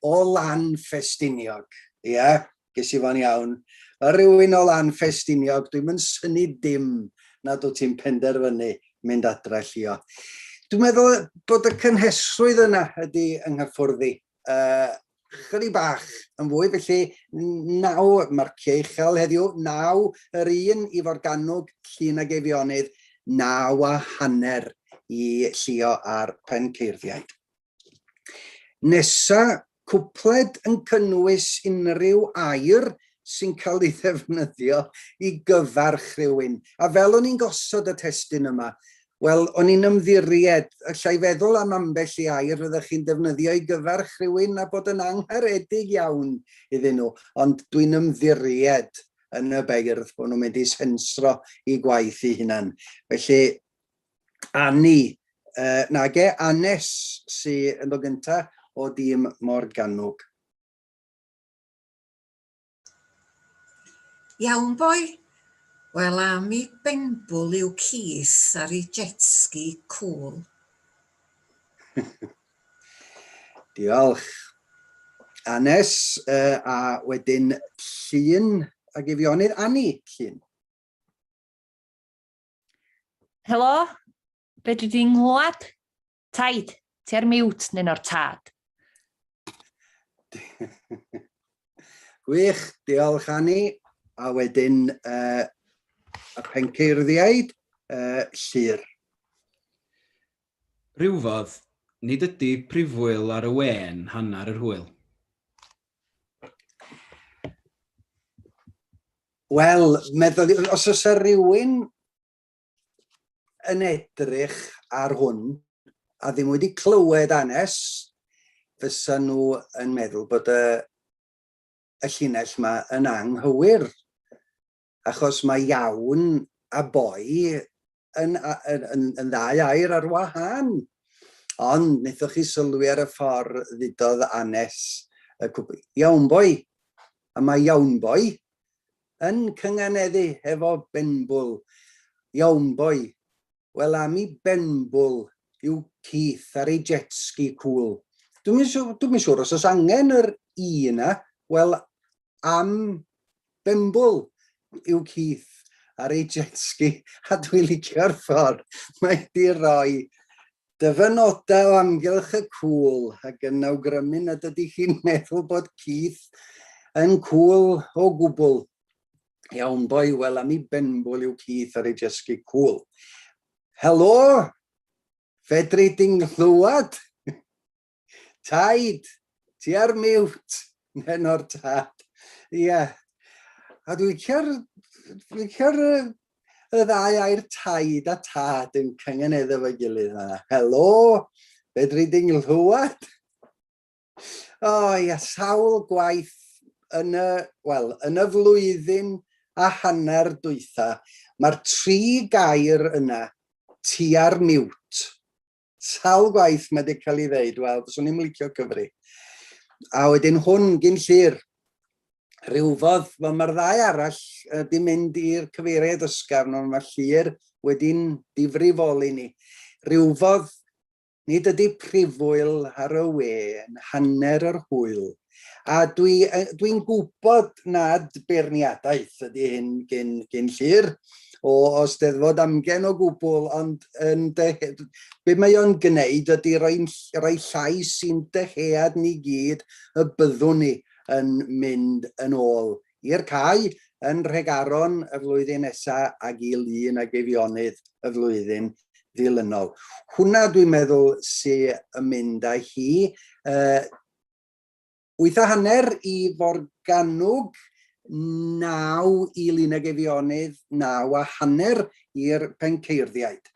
o lan Ffestiniog, ia, ges i fo'n iawn, rhywun o lan Ffestiniog, dwi'n mynd syni dim nad wyt ti'n penderfynu mynd adra, Llio. Dwi'n meddwl bod y cynhesrwydd yna ydy yng nghyffwrddi. Chydig bach yn fwy, felly 9 marciau uchel heddiw, 9 yr un i Morgannwg, Llŷn ac Eifionydd, 9.5 i Llio a'r Penceirddiaid. Nesa, cwpled yn cynnwys unrhyw air sy'n cael ei ddefnyddio i gyfarch rhywun. A fel o'n i'n gosod y testun yma, wel, o'n i'n ymddiried, allai feddwl am ambell i air fyddech chi'n defnyddio i gyfarch rhywun a bod yn angharedig iawn iddyn nhw, ond dwi'n ymddiried yn y beirdd bod nhw'n mynd i sensro i gwaith i hunan. Felly, Ani, Anes sy'n yn dod gyntaf o dîm Morgannwg. Iawn, boi. Wel, am I benbwl i'w cys ar ei jetski cŵl. Diolch. Anes, a wedyn Llŷn ac Eifionydd. Ani, Llŷn. Helo, be dwi di'n nghlwad? Taid, ti ar miwt neu'n o'r tad. Gwych, diolch Ani. A wedyn A Penceirddiaid, Llŷn. Rywfodd, nid ydy prifwyl ar y wen hanner yr hwyl. Wel, os oes rhywun yn edrych ar hwn a ddim wedi clywed anes, fysa nhw yn meddwl bod y llinell yma yn anghywir. Achos mae iawn a boi yn ddau air ar wahân. Ond wnaethoch chi sylwi ar y ffordd ddudodd anes y cwbl. Iawn boi. A mae iawn boi yn cynganeddu efo benbwl. Iawn boi. Wel am I benbwl yw Keith ar ei jet ski cwl. Dwi'n siŵr os oes angen yr I yna, wel am benbwl yw Keith ar ei jet ski. A dwi'n licio'r ffordd mae di roi dyfynodau o amgylch y cwl ac yn awgrymu nad ydy chi'n meddwl bod Keith yn cwl o gwbl. Iawn boi, wel am I benbwl yw Keith ar ei jet ski cwl. Helo, fedri di'n clywed? Taid, ti ar miwt, nen o'r tad. Ie, a dwi'n licio'r y ddau air taid a tad yn cynganeddu fo'i gilydd yna. Helo, fedri di'n clywed? O ia, sawl gwaith yn y flwyddyn a hanner dwytha, mae'r 3 gair yna ti ar miwt. Sawl gwaith mae wedi cael ei ddeud, wel, fyswn i'n licio cyfri. A wedyn hwn gyn Llŷn, rywfodd, wel mae'r ddau arall wedi mynd i'r cyfeiriad ysgafn, ond mae Llŷn wedi'n difrifoli ni. Rywfodd, nid ydy prifwyl ar y wen, hanner yr hwyl. A dwi'n gwybod nad beirniadaeth ydy hyn gyn Llŷn, o Eisteddfod AmGen o gwbl, ond be mae o'n gwneud ydy rhoi llais sy'n dyhead ni gyd y byddwn ni yn mynd yn ôl i'r cae yn Nhregaron y flwyddyn nesaf ac I Llŷn ac Eifionydd y flwyddyn ddilynol. Hwna dwi'n meddwl sy'n mynd â hi 8:30 I Morgannwg, 9 I Llŷn ac Eifionydd, 9:30 i'r Penceirddiaid.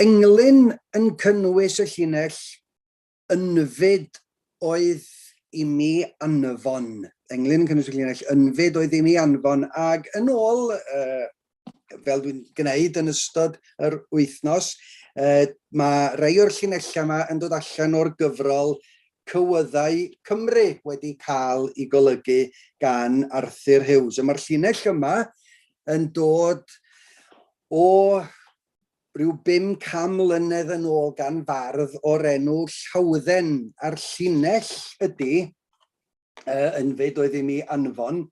Englyn yn cynnwys y llinell ynfyd oedd I mi anfon. Englyn yn cynnwys y llinell ynfyd oedd I mi anfon, ac yn ôl, fel dwi'n gwneud yn ystod yr wythnos, mae rhai o'r llinellau yma yn dod allan o'r gyfrol Cywyddau Cymru wedi cael ei golygu gan Arthur Hughes. Mae'r llinell yma yn dod o rhyw 500 mlynedd yn ôl gan fardd o'r enw Llawdden. A'r llinell ydy, ynfyd oedd I mi anfon,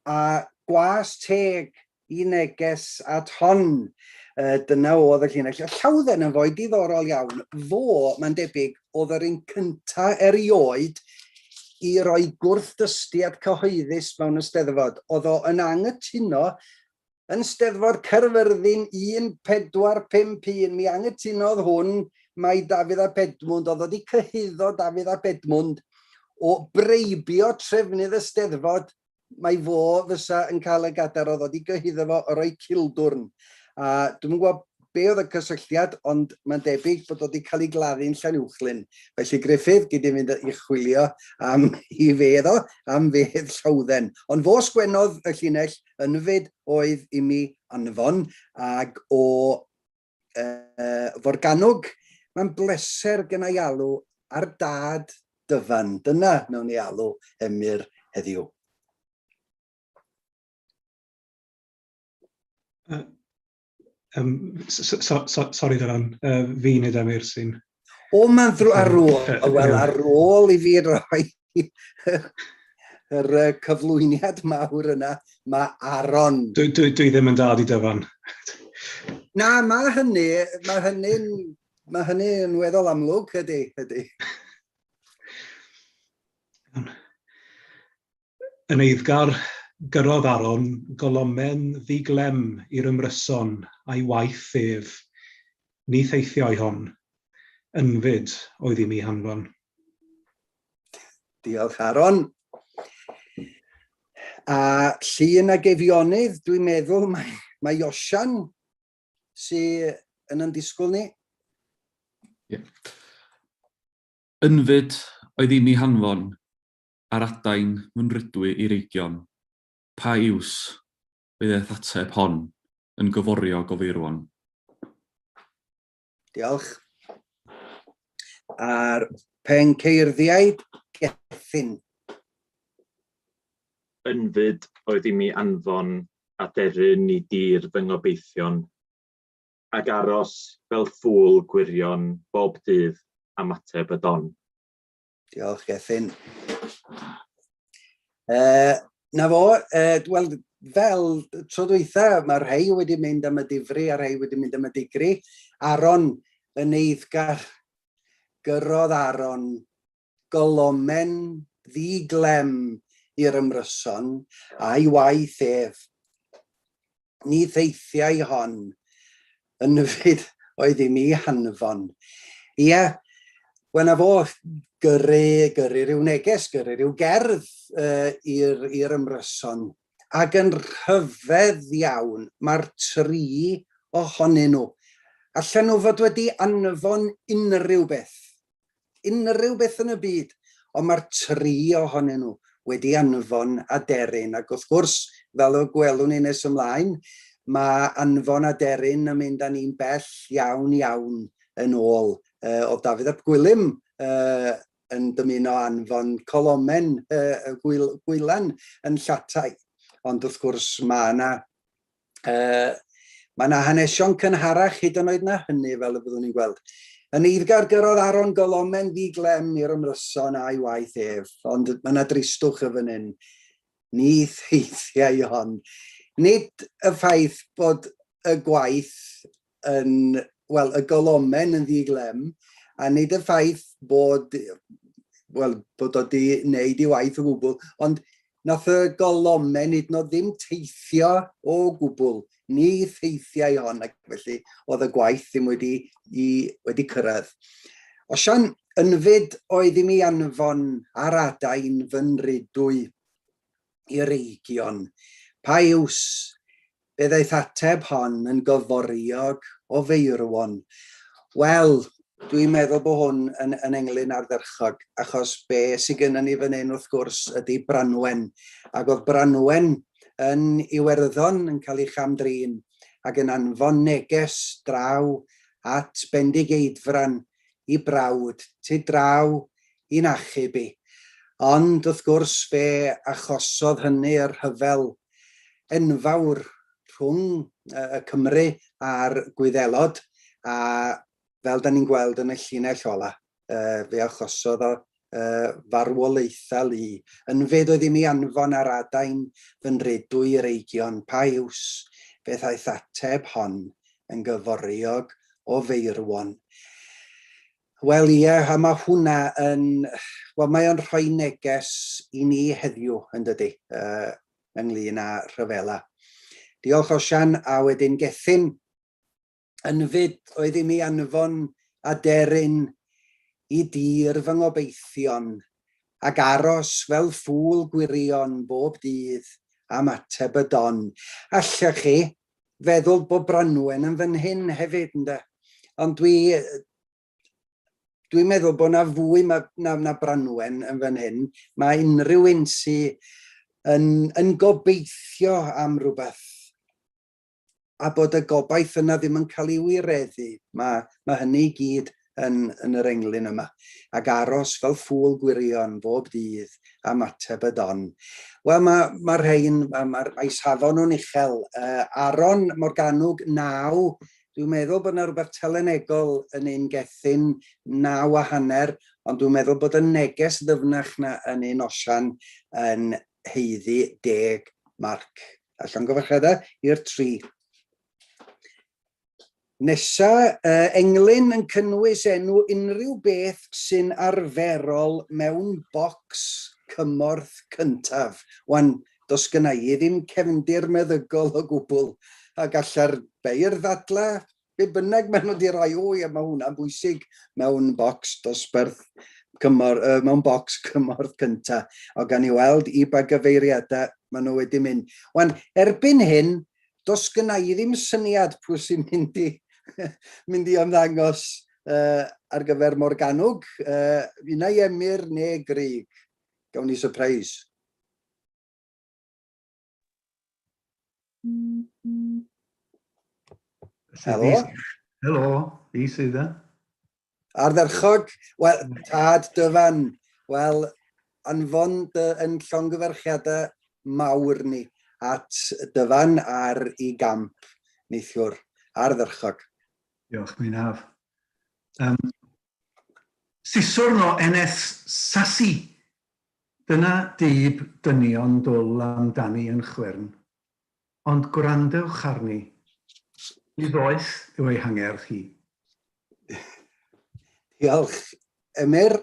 a gwas teg I neges at hon. Dyna oedd y llinell. Llawdden yn fwy diddorol iawn. Fo, mae'n debyg, oedd yr un cynta erioed I roi gwrthdystiad cyhoeddus mewn Eisteddfod. Oedd o yn anghytuno yn Eisteddfod Caerfyrddin 1451. Mi anghytunodd hwn mae Dafydd ap Edmund, oedd wedi cyhuddo Dafydd ap Edmund o breibio trefnydd Eisteddfod. Mae fo fysa yn cael y gadar, oedd wedi cyhuddo fo o roi cildwrn. A dwi'n gwybod be oedd y cysylltiad, ond mae'n debyg bod wedi cael ei gladdu'n Llanuwchlyn. Felly Griffith gyd I fynd I chwilio am I fedd o, am fedd Llawdden. Ond fo sgwennodd y llinell ynfyd oedd I mi anfon, ac o Morgannwg, mae'n bleser gyda I alw ar dad dyfan. Dyna nawn ni alw Emyr heddiw. Sori Dylan, fi nid Emyr sy'n... O, mae'n ar ôl I fi roi yr cyflwyniad mawr yna, mae Aron. Dwi ddim yn dad I dyfan. Na, mae hynny'n weddol amlwg, ydy. Yn eiddgar Gyrodd Aron golomen ddiglem i'r ymryson a'i waith ef. Ni theithio i hon. Ynfyd oedd i mi hanfon. Diolch Aron. A Llŷn ag Eifionydd, dwi'n meddwl mae Iosian sy'n yn disgwyl ni. Ynfyd oedd i mi hanfon ar adain mynrydwy i reigion. Pa iws bydd eith ateb hon yn gyforio gofirwan. Diolch. A'r Penceirddiaid Gethin. Ynfyd oedd i mi anfon aderyn i dir fy ngobeithion ac aros fel ffŵl gwirion bob dydd am ateb y don. Diolch Gethin. Na fo, wel, fel tro dwytha, mae rhai wedi mynd am y difri a rhai wedi mynd am y digri. Aron, yn eiddgar, gyrodd Aron, golomen ddiglem i'r ymryson a'i waith ef. Ni theithiau hon, ynfyd oedd i mi hanfon. Ie, wna fo gyrru rhyw neges, gyrru rhyw gerdd i'r ymryson. Ac yn rhyfedd iawn, mae'r 3 ohonyn nhw. Allan nhw fod wedi anfon unrhyw beth yn y byd, ond mae'r 3 ohonyn nhw wedi anfon aderyn. Ac wrth gwrs, fel y gwelwn ni nes ymlaen, mae anfon aderyn yn mynd â ni'n bell iawn yn ôl. O Dafydd ap Gwilym yn dymuno anfon colomen gwylan yn Llatau. Ond wrth gwrs mae yna hanesion cynharach hyd yn oed na hynny fel y byddwn ni'n gweld. Yn eiddgar gyrodd Aron golomen ddiglem i'r ymryson a'i waith ef, ond mae yna dristwch y fan hyn. Ni theithiau hon. Nid y ffaith bod y gwaith yn, wel, y golomen yn ddiglem, a nid y ffaith bod wedi wneud i waith o gwbl, ond nath y golomen hyd yn oed ddim teithio o gwbl. Ni theithiau hon, ac felly oedd y gwaith ddim wedi cyrraedd. Osian, ynfyd oedd i mi anfon ar adain fy nridwy i'r reigion. Pa iws bydd eith ateb hon yn gyforiog o feirwon. Wel, dwi'n meddwl bod hwn yn englyn ardderchog, achos be sydd gennym ni fan hyn wrth gwrs ydy Branwen. Ac oedd Branwen yn Iwerddon yn cael ei chamdrin ac yn anfon neges draw at Bendigeidfran i brawd, tu draw i'n achub i. Ond wrth gwrs fe achosodd hynny'r rhyfel enfawr rhwng y Cymru a'r Gwyddelod, a fel da ni'n gweld yn y llinell ola, fe achosodd o farwolaethol i. Ynfyd oedd i mi anfon ar adain fy nridwy i'r reigion. Pa iws beth aeth ateb hon yn gyforiog o feirwon. Wel ie, a mae hwnna yn, wel mae o'n rhoi neges i ni heddiw yn dydy, ynglyn â rhyfela. Diolch Osian, a wedyn Gethin, ynfyd oedd i mi anfon aderyn i dir fy ngobeithion ac aros fel ffŵl gwirion bob dydd am ateb y don. Allech chi feddwl bod Branwen yn fan hyn hefyd, ynde? Ond dwi'n meddwl bod yna fwy na Branwen yn fan hyn. Mae unrhyw un sy'n gobeithio am rhywbeth, a bod y gobaith yna ddim yn cael ei wireddu. Mae hynny i gyd yn yr englyn yma, ac aros fel ffŵl gwirion bob dydd am ateb y don. Wel, mae'r rhain, mae'r aishafon o'n uchel. Aron Morgannwg 9, dwi'n meddwl bod yna rhywbeth telenegol yn un Gethin 9:30, ond dwi'n meddwl bod y neges ddyfnach na yn un Osian yn heiddi 10 marc. Allan gyfarchedau i'r 3. Nesa, englyn yn cynnwys enw unrhyw beth sy'n arferol mewn bocs cymorth cyntaf. Wan, dos gynna I ddim cefndir meddygol o gwbl, a galla'r beirdd ddadla, be bynnag maen nhw wedi rhoi, mae hwnna'n bwysig mewn bocs dosbarth mewn bocs cymorth cynta, o gan I weld I ba gyfeiriadau maen nhw wedi mynd. Wan, erbyn hyn, dos gynna I ddim syniad pwy sy'n mynd I ymddangos ar gyfer Morgannwg. Una I Emyr neu Grig. Gawn ni surprise. Helo? Helo, fi sydd e. Ardderchog, wel, tad dyfan. Wel, anfon yn llongyfarchiadau mawr ni at dyfan ar I gamp neithiwr. Ardderchog. Diolch, mi'n haf. Siswrn o NS Sasi. Dyna dyb dynion dwl amdani yn chwyrn. Ond gwrandewch arni. I ddoeth yw ei hangerdd hi. Diolch. Emyr,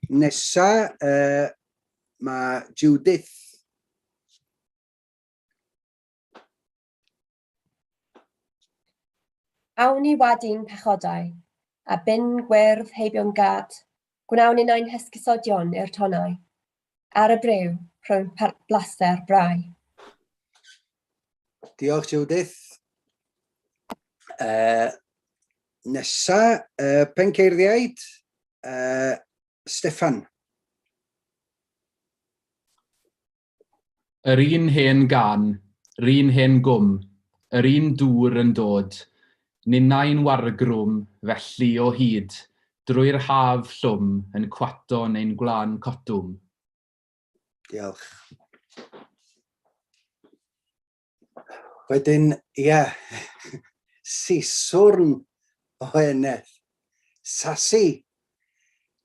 nesa mae Judith. Awn I wadyn pechodau, a bin gwyrdd heibio'n gad, gwnawn ni'n ein hysgusodion i'r tonau, ar y brew rhwng blaster brau. Diolch, Judith. Nesa, Penceirddiaid, Steffan. Yr un hen gan, yr un hen gwm, yr un dŵr yn dod, ninnau'n wargrwm felly o hyd, drwy'r haf llwm yn cwato neu'n gwlan cotwm. Diolch. Wedyn, ia, siswrn o eneth. Sasi,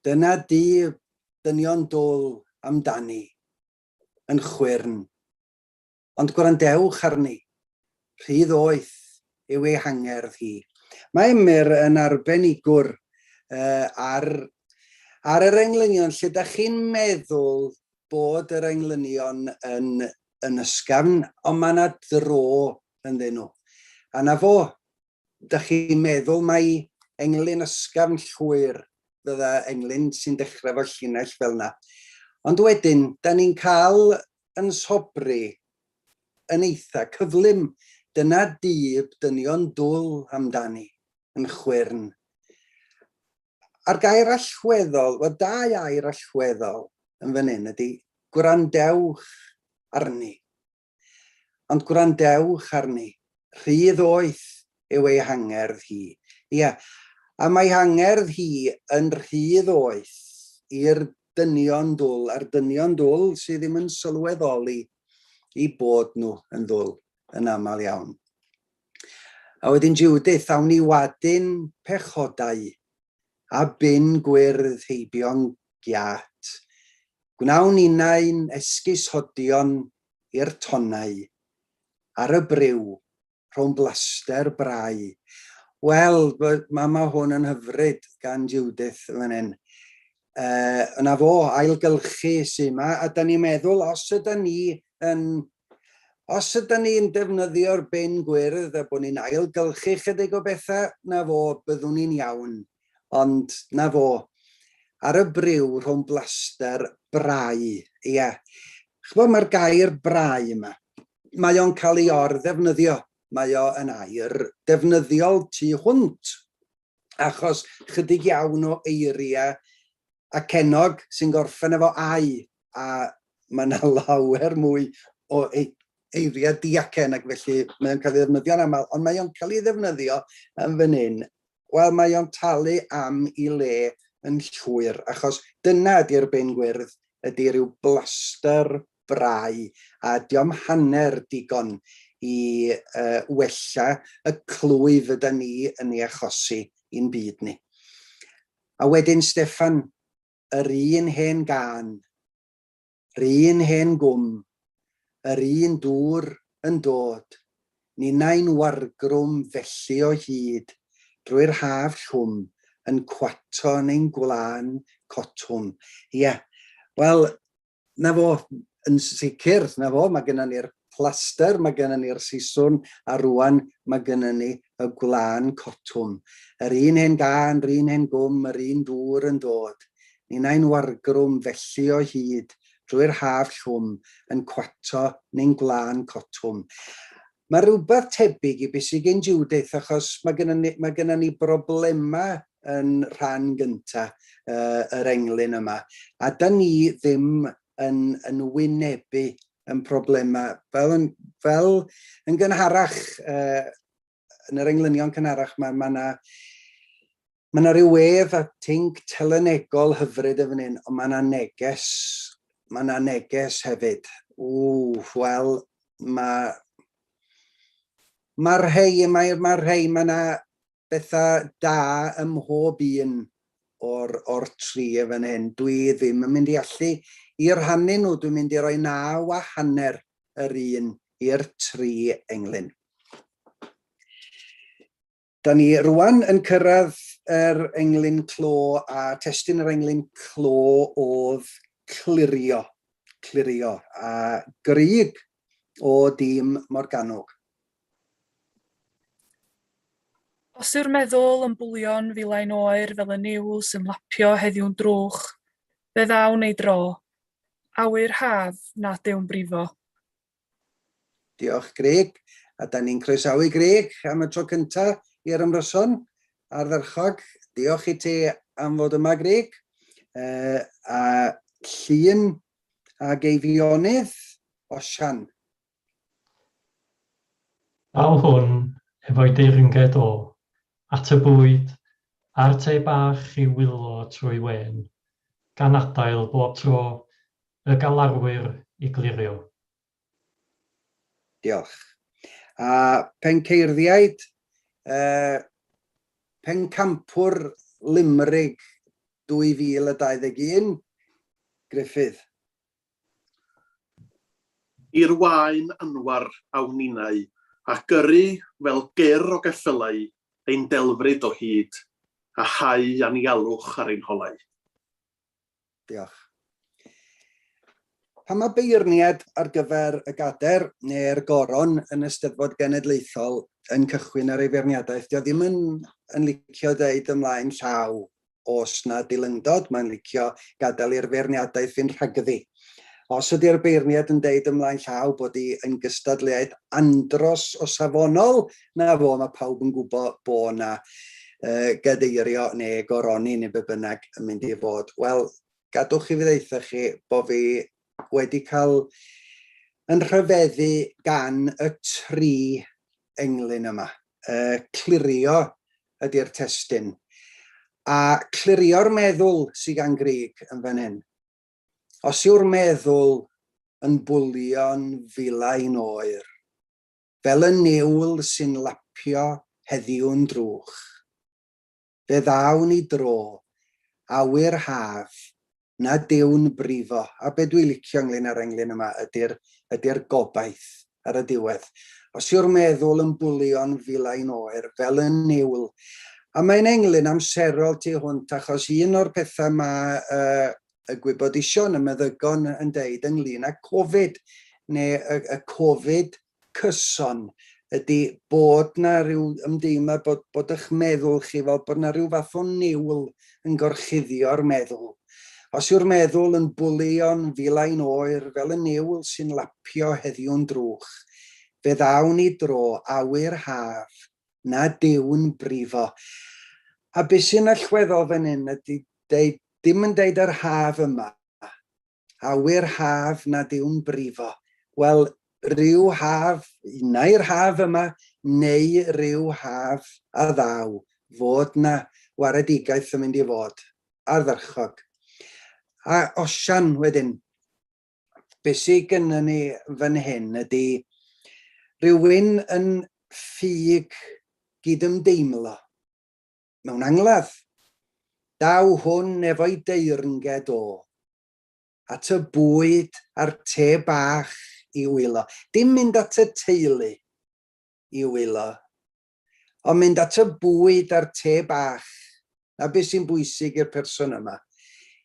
dyna dynion dwl amdani, yn chwyrn. Ond gwrandewch arni, rhydd oeth yw ei hangerdd hi. Mae Emyr yn arbenigwr ar yr englynion lle da chi'n meddwl bod yr englynion yn ysgafn, ond mae yna dro ynddyn nhw. A na fo, da chi'n meddwl mai englyn ysgafn llwyr, fydda englyn sy'n dechrau fo llinell fel yna. Ond wedyn, da ni'n cael yn sobri yn eitha cyflym. Dyna dyb dynion dwl amdani yn chwyrn. A'r gair allweddol, wel dau air allweddol yn fan hyn ydy gwrandewch arni. Ond gwrandewch arni, rhydd oeth yw ei hangerdd hi. Ia, a mae hangerdd hi yn rhydd oeth i'r dynion dwl, a'r dynion dwl sydd ddim yn sylweddoli I bod nhw yn ddwl. Yn aml iawn. A wedyn Judith, awn ni wadyn pechodau a bin gwyrdd heibio'n giat. Gwnawn ninnau'n esgushodion i'r tonau ar y brew rhwng blaster brau. Wel, mae hwn yn hyfryd gan Judith fan hyn. Yna fo ailgylchu sy'n yma, a da ni'n meddwl os ydyn ni'n defnyddio'r ben gwyrdd a bod ni'n ailgylchu chydig o bethau, na fo, byddwn ni'n iawn. Ond na fo, ar y brew rhwng blaster brau. Ia. Chybod mae'r gair brau yma. Mae o'n cael ei or-ddefnyddio. Mae o yn air defnyddiol tu hwnt. Achos chydig iawn o eiriau a cennog sy'n gorffen efo ai. A mae yna lawer mwy o eiriau diacen ac felly mae o'n cael ei ddefnyddio yn aml, ond mae o'n cael ei ddefnyddio yn fan hyn. Wel, mae o'n talu am I le yn llwyr, achos dyna ydy'r ben gwyrdd, ydy rhyw blaster brau, a diom hanner digon I wella y clwyf yda ni yn ei achosi i'n byd ni. A wedyn, Steffan, yr un hen gan, yr un hen gwm, yr un dŵr yn dod, ninnau'n wargrwm felly o hyd, drwy'r haf llwm, yn cwato neu'n gwlan cotwm. Ie, wel, na fo, yn sicr, na fo, mae gennym ni'r plaster, mae gennym ni'r siswrn, a rwan mae gennym ni y gwlan cotwm. Yr un hen gan, yr un hen gwm, yr un dŵr yn dod. Ni'n ein wargrwm felly o hyd, drwy'r haf llwm, yn cwato neu'n gwlan cotwm. Mae rhywbeth tebyg i beth sydd gen Judith, achos mae gennym ni broblemau yn rhan gyntaf yr englyn yma. A da ni ddim yn wynebu yn broblemau. Fel yn gynharach, yn yr englynion cynharach, mae yna ryw wedd a tinc telenegol hyfryd y fan hyn, ond mae yna neges hefyd. Wel, mae'r rhai, mae yna bethau da ym mhob un o'r tri fan hyn. Dwi ddim yn mynd i allu i rhannu nhw, dwi'n mynd i roi 9.5 yr un i'r 3 englyn. Da ni rwan yn cyrraedd yr englyn clo, a testyn yr englyn clo oedd clirio, a gryg o dîm Morgannwg. Os yw'r meddwl yn bwlion filain oer fel y niwl sy'n lapio heddiw'n drwch, fe ddaw neu dro, awyr haf na dyw'n brifo. Diolch, Greg. A da ni'n croesawu Greg am y tro cyntaf i'r ymryson ardderchog. Diolch i ti am fod yma, Greg. A Llŷn ag Eifionydd, Osian. Aw hwn efo'i deyrnged o, at y bwyd, a'r te bach i wylo trwy wen, gan adael bob tro y galarwyr i glirio. Diolch. A Penceirddiaid, pencampwr Limerick 2021, Griffith. I'r wain anwar awn ninnau, a gyrru fel ger o geffylau, ein delfryd o hyd, a hau anialwch ar ein holau. Diolch. Pa mae beirniad ar gyfer y gader neu'r goron yn Eisteddfod Genedlaethol yn cychwyn ar ei feirniadaeth, dio ddim yn licio deud ymlaen llaw os na dilyngdod, mae'n licio gadael i'r feirniadaeth fynd rhagddi. Os ydy'r beirniad yn deud ymlaen llaw bod hi yn gystadleuaeth andros o safonol, na fo, mae pawb yn gwybod bod na gadeirio neu goroni neu be bynnag yn mynd i fod. Wel, gadwch i fi ddeitha chi bod fi wedi cael yn rhyfeddu gan y 3 englyn yma. Clirio ydy'r testyn. A clirio'r meddwl sydd gan Greg yn fan hyn. Os yw'r meddwl yn bwlio'n filain oer, fel y niwl sy'n lapio heddiw'n drwch, fe ddaw ni dro, awyr haf, na dyw'n brifo. A be dwi'n licio ynglyn â'r englyn yma ydy'r gobaith ar y diwedd. Os yw'r meddwl yn bwlio'n filain oer, fel y niwl. A mae'n englyn amserol tu hwnt, achos un o'r pethau mae y gwybodaethon y meddygon yn deud ynglyn â Covid, neu y Covid cyson, ydy bod na ryw ymdeimlad bod eich meddwl chi fel bod na ryw fath o niwl yn gorchuddio'r meddwl. Os yw'r meddwl yn bwlio'n filain oer fel y niwl sy'n lapio heddiw'n drwch, fe ddaw ni dro, awyr haf, na dyw'n brifo. A beth sy'n allweddol fan hyn ydy dim yn deud yr haf yma, awyr haf na dyw'n brifo. Wel, ryw haf, neu'r haf yma, neu ryw haf a ddaw, fod na waredigaeth yn mynd i fod, ardderchog. A Osian wedyn, beth sydd gynnon ni fan hyn ydy rhywun yn ffug gydymdeimlo mewn angladd. Daw hwn efo'i deyrnged o, at y bwyd a'r te bach i wylo. Dim mynd at y teulu i wylo, ond mynd at y bwyd a'r te bach, na beth sy'n bwysig i'r person yma,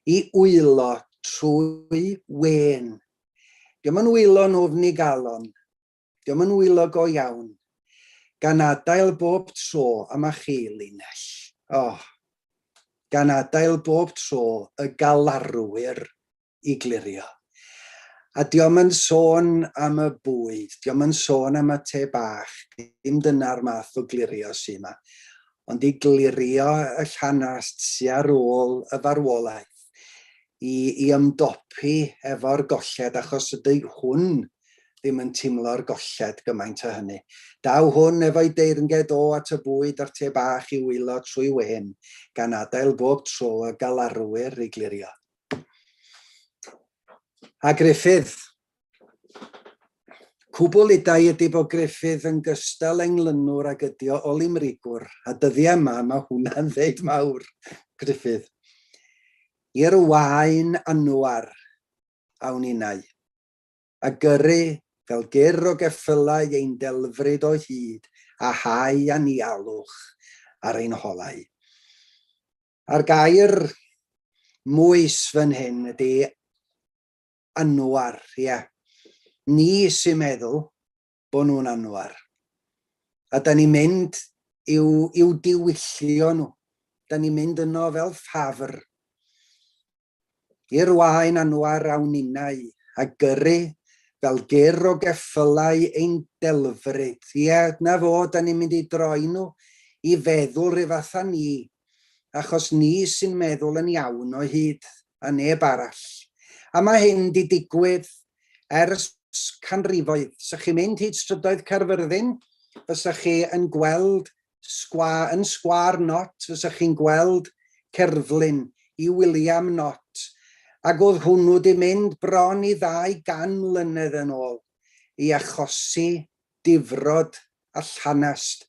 i wylo trwy wen. Diolch yn wylo ofni galon. Diolch yn wylo go iawn. Gan adael bob tro am a chi linell. Gan adael bob tro y galarwyr I glirio. A diolch yn sôn am y bwyd, diolch yn sôn am y te bach, dim dyna'r math o glirio sy'n yma, ond I glirio y llanast sy'n ar ôl y farwolaeth, I ymdopi efo'r golled, achos ydy hwn ddim yn teimlo'r golled gymaint o hynny. Daw hwn efo'i deyrnged o at y bwyd a'r te bach I wylo trwy wen, gan adael bob tro y galarwyr I glirio. A Griffith. Cwbl idau ydy bod Griffith yn gystal englynwr ag ydy o limrigwr, a dyddiau yma mae hwnna'n ddeud mawr, Griffith. I'r wain anwar awn unau, a gyrru fel ger o geffylau ein delfryd o hyd, a hau a nialwch ar ein holau. A'r gair mwys fan hyn ydy anwar, Ni sy'n meddwl bod nhw'n anwar. A da ni'n mynd i'w diwyllio nhw. Da ni'n mynd yno fel ffafr. I'r wain anwar awn unau, a gyrru fel ger o geffylau ein delfryd. Na fo, da ni'n mynd I droi nhw I feddwl rhyw fath a ni, achos ni sy'n meddwl yn iawn o hyd, a neb arall. A mae hyn di digwydd ers canrifoedd. Sa'ch chi'n mynd hyd strydoedd Caerfyrddin, fysa'ch chi yn gweld yn sgwâr Not, fysa'ch chi'n gweld cerflun I William Not. Ac oedd hwnnw di mynd bron I 200 mlynedd yn ôl I achosi difrod a llanast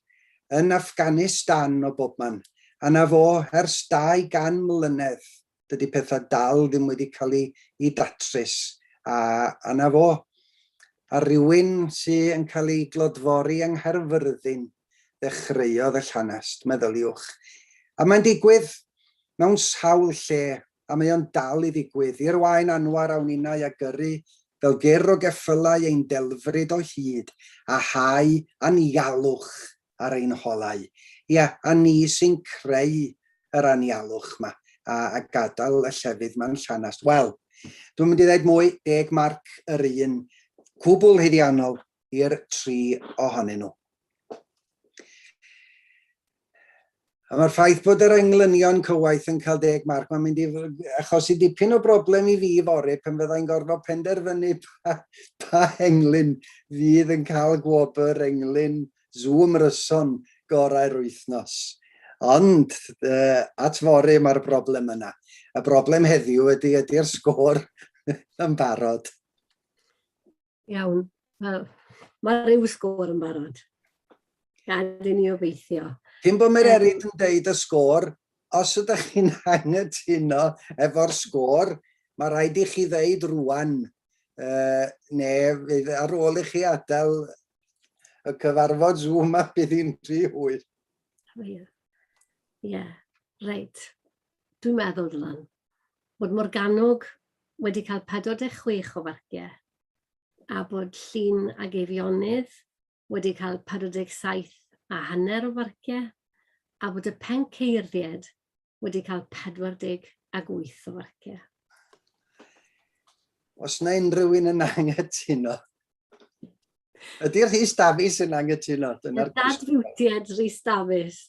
yn Afghanistan o bobman. A na fo ers 200 mlynedd. Dydy pethau dal ddim wedi cael I datrys. A na fo, a rhywun sy'n cael ei glodfori yng Nghaerfyrddin ddechreuodd y llanast, meddyliwch. A mae'n digwydd mewn sawl lle, a mae o'n dal I ddigwydd. I'r wain anwar awn unau a gyrru fel ger o geffylau ein delfryd o hyd, a hau a nialwch ar ein holau. A ni sy'n creu yr anialwch yma. A gadael y llefydd ma'n llanast. Wel, dwi'n mynd I ddweud mwy, 10 marc yr un, cwbl hyddiannol i'r 3 ohonyn nhw. A mae'r ffaith bod yr englynion cywaith yn cael 10 marc, mae'n mynd I achosi dipyn o broblem I fi fori pan fyddai'n gorfod penderfynu pa englyn fydd yn cael gwobr englyn Zoomryson gorau'r wythnos. Ond, at fori mae'r broblem yna. Y broblem heddiw ydy'r sgôr yn barod. Iawn. Mae rhyw sgôr yn barod. Gad I ni obeithio. Cyn bod Mae'r Erid yn deud y sgôr, os ydych chi'n anghytuno efo'r sgôr, mae rhaid I chi ddeud rwan, neu ar ôl I chi adael y cyfarfod Zoom a bydd hi'n rhy hwyr. Reit. Dwi'n meddwl Dylan, bod Morgannwg wedi cael 46 o farciau, a bod Llŷn ag Eifionydd wedi cael 47 a hanner o farciau, a bod y Penceirddiaid wedi cael 48 o farciau. Os na unrhyw un yn anghytuno. Ydy'r Rhys Davies yn anghytuno? Dad Fiwtiad Rhys Davies.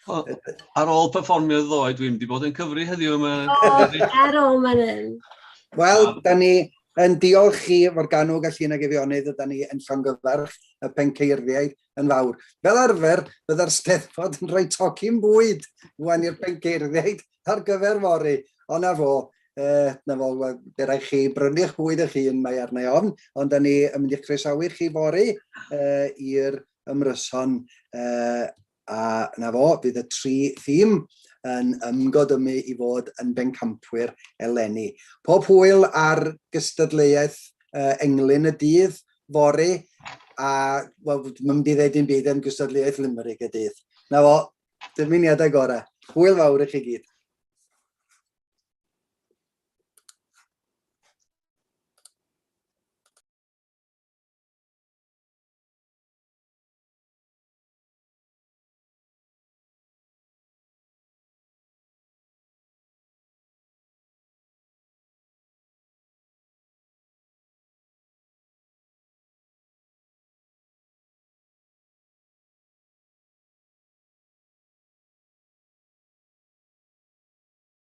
Ar ôl perfformio ddoe, dwi'n wedi bod yn cyfri heddiw yma. Er ôl man hyn. Wel, da ni yn diolch I Morgannwg a Llŷn ag Eifionydd, da ni yn llongyfarch y Penceirddiaid yn fawr. Fel arfer, bydda'r Steddfod yn rhoi tocyn bwyd wan i'r Penceirddiaid ar gyfer fori. Ond na fo, bydd rhaid chi brynu'ch bwyd eich hun, mae arna I ofn, ond da ni yn mynd i'ch croesawu chi fori i'r ymryson a na fo, bydd y 3 thîm yn ymgodymu I fod yn bencampwyr eleni. Pob hwyl ar gystadleuaeth englyn y dydd fori, a mae'n mynd I ddweud un byd yn gystadleuaeth Limerick y dydd. Na fo, dymuniadau gorau. Hwyl fawr I chi gyd.